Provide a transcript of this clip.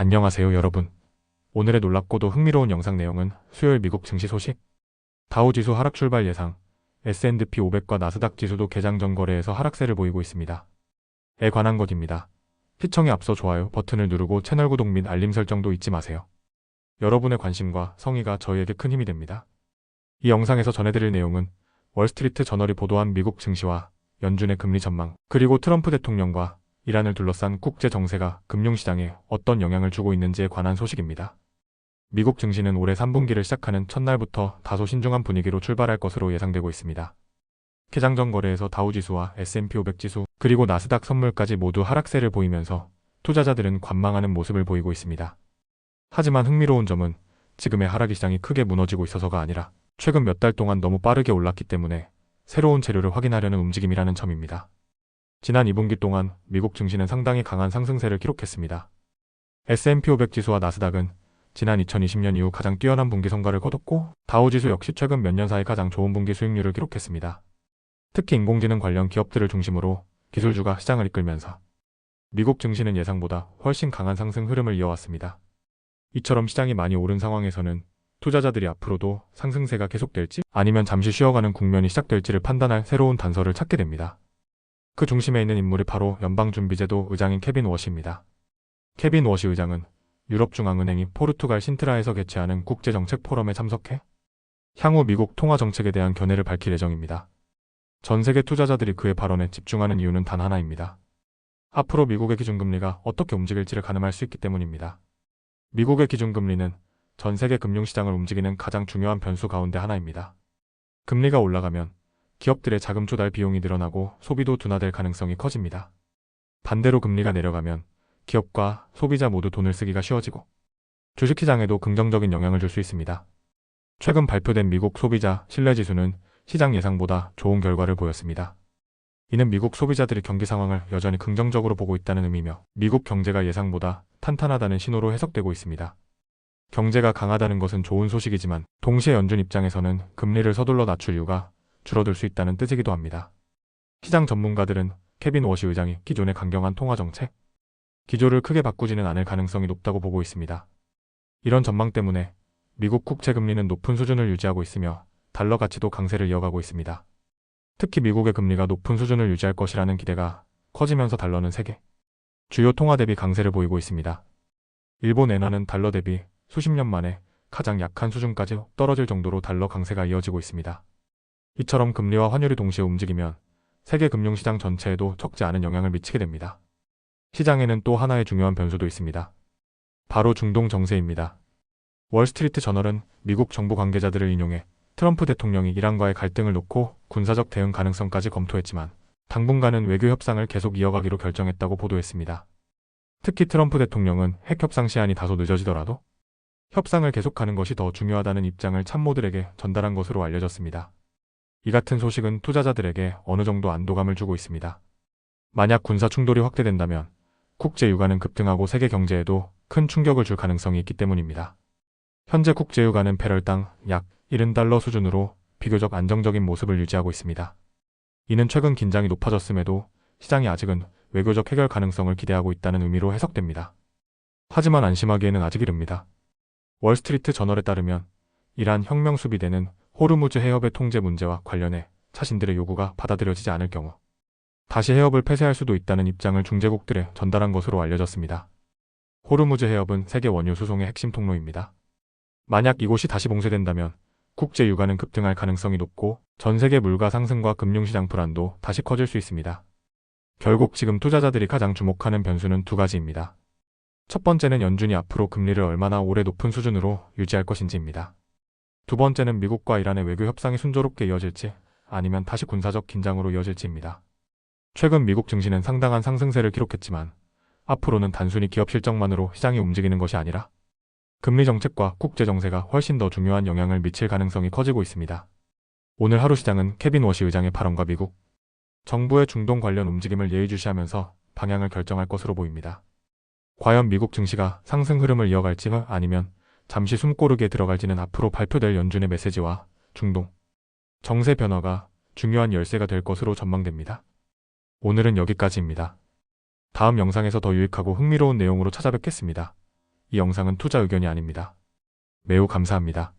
안녕하세요 여러분. 오늘의 놀랍고도 흥미로운 영상 내용은 수요일 미국 증시 소식, 다우지수 하락 출발 예상, S&P 500과 나스닥 지수도 개장 전 거래에서 하락세를 보이고 있습니다. 에 관한 것입니다. 시청에 앞서 좋아요 버튼을 누르고 채널 구독 및 알림 설정도 잊지 마세요. 여러분의 관심과 성의가 저희에게 큰 힘이 됩니다. 이 영상에서 전해드릴 내용은 월스트리트 저널이 보도한 미국 증시와 연준의 금리 전망, 그리고 트럼프 대통령과 이란을 둘러싼 국제 정세가 금융시장에 어떤 영향을 주고 있는지에 관한 소식입니다. 미국 증시는 올해 3분기를 시작하는 첫날부터 다소 신중한 분위기로 출발할 것으로 예상되고 있습니다. 개장 전 거래에서 다우지수와 S&P 500 지수, 그리고 나스닥 선물까지 모두 하락세를 보이면서 투자자들은 관망하는 모습을 보이고 있습니다. 하지만 흥미로운 점은 지금의 하락이 시장이 크게 무너지고 있어서가 아니라 최근 몇 달 동안 너무 빠르게 올랐기 때문에 새로운 재료를 확인하려는 움직임이라는 점입니다. 지난 2분기 동안 미국 증시는 상당히 강한 상승세를 기록했습니다. S&P 500 지수와 나스닥은 지난 2020년 이후 가장 뛰어난 분기 성과를 거뒀고, 다우지수 역시 최근 몇 년 사이 가장 좋은 분기 수익률을 기록했습니다. 특히 인공지능 관련 기업들을 중심으로 기술주가 시장을 이끌면서 미국 증시는 예상보다 훨씬 강한 상승 흐름을 이어왔습니다. 이처럼 시장이 많이 오른 상황에서는 투자자들이 앞으로도 상승세가 계속될지 아니면 잠시 쉬어가는 국면이 시작될지를 판단할 새로운 단서를 찾게 됩니다. 그 중심에 있는 인물이 바로 연방준비제도 의장인 케빈 워시입니다. 케빈 워시 의장은 유럽중앙은행이 포르투갈 신트라에서 개최하는 국제정책 포럼에 참석해 향후 미국 통화정책에 대한 견해를 밝힐 예정입니다. 전 세계 투자자들이 그의 발언에 집중하는 이유는 단 하나입니다. 앞으로 미국의 기준금리가 어떻게 움직일지를 가늠할 수 있기 때문입니다. 미국의 기준금리는 전 세계 금융시장을 움직이는 가장 중요한 변수 가운데 하나입니다. 금리가 올라가면 기업들의 자금 조달 비용이 늘어나고 소비도 둔화될 가능성이 커집니다. 반대로 금리가 내려가면 기업과 소비자 모두 돈을 쓰기가 쉬워지고 주식시장에도 긍정적인 영향을 줄 수 있습니다. 최근 발표된 미국 소비자 신뢰지수는 시장 예상보다 좋은 결과를 보였습니다. 이는 미국 소비자들이 경기 상황을 여전히 긍정적으로 보고 있다는 의미며 미국 경제가 예상보다 탄탄하다는 신호로 해석되고 있습니다. 경제가 강하다는 것은 좋은 소식이지만 동시에 연준 입장에서는 금리를 서둘러 낮출 이유가 줄어들 수 있다는 뜻이기도 합니다. 시장 전문가들은 케빈 워시 의장이 기존의 강경한 통화정책 기조를 크게 바꾸지는 않을 가능성이 높다고 보고 있습니다. 이런 전망 때문에 미국 국채금리는 높은 수준을 유지하고 있으며 달러 가치도 강세를 이어가고 있습니다. 특히 미국의 금리가 높은 수준을 유지할 것이라는 기대가 커지면서 달러는 세계 주요 통화 대비 강세를 보이고 있습니다. 일본 엔화는 달러 대비 수십 년 만에 가장 약한 수준까지 떨어질 정도로 달러 강세가 이어지고 있습니다. 이처럼 금리와 환율이 동시에 움직이면 세계 금융시장 전체에도 적지 않은 영향을 미치게 됩니다. 시장에는 또 하나의 중요한 변수도 있습니다. 바로 중동 정세입니다. 월스트리트 저널은 미국 정부 관계자들을 인용해 트럼프 대통령이 이란과의 갈등을 놓고 군사적 대응 가능성까지 검토했지만 당분간은 외교 협상을 계속 이어가기로 결정했다고 보도했습니다. 특히 트럼프 대통령은 핵 협상 시한이 다소 늦어지더라도 협상을 계속하는 것이 더 중요하다는 입장을 참모들에게 전달한 것으로 알려졌습니다. 이 같은 소식은 투자자들에게 어느 정도 안도감을 주고 있습니다. 만약 군사 충돌이 확대된다면 국제 유가는 급등하고 세계 경제에도 큰 충격을 줄 가능성이 있기 때문입니다. 현재 국제 유가는 배럴당 약 70달러 수준으로 비교적 안정적인 모습을 유지하고 있습니다. 이는 최근 긴장이 높아졌음에도 시장이 아직은 외교적 해결 가능성을 기대하고 있다는 의미로 해석됩니다. 하지만 안심하기에는 아직 이릅니다. 월스트리트 저널에 따르면 이란 혁명 수비대는 호르무즈 해협의 통제 문제와 관련해 자신들의 요구가 받아들여지지 않을 경우 다시 해협을 폐쇄할 수도 있다는 입장을 중재국들에 전달한 것으로 알려졌습니다. 호르무즈 해협은 세계 원유 수송의 핵심 통로입니다. 만약 이곳이 다시 봉쇄된다면 국제 유가는 급등할 가능성이 높고 전 세계 물가 상승과 금융시장 불안도 다시 커질 수 있습니다. 결국 지금 투자자들이 가장 주목하는 변수는 두 가지입니다. 첫 번째는 연준이 앞으로 금리를 얼마나 오래 높은 수준으로 유지할 것인지입니다. 두 번째는 미국과 이란의 외교 협상이 순조롭게 이어질지 아니면 다시 군사적 긴장으로 이어질지입니다. 최근 미국 증시는 상당한 상승세를 기록했지만 앞으로는 단순히 기업 실적만으로 시장이 움직이는 것이 아니라 금리 정책과 국제 정세가 훨씬 더 중요한 영향을 미칠 가능성이 커지고 있습니다. 오늘 하루 시장은 케빈 워시 의장의 발언과 미국 정부의 중동 관련 움직임을 예의주시하면서 방향을 결정할 것으로 보입니다. 과연 미국 증시가 상승 흐름을 이어갈지 아니면 잠시 숨고르기에 들어갈지는 앞으로 발표될 연준의 메시지와 중동 정세 변화가 중요한 열쇠가 될 것으로 전망됩니다. 오늘은 여기까지입니다. 다음 영상에서 더 유익하고 흥미로운 내용으로 찾아뵙겠습니다. 이 영상은 투자 의견이 아닙니다. 매우 감사합니다.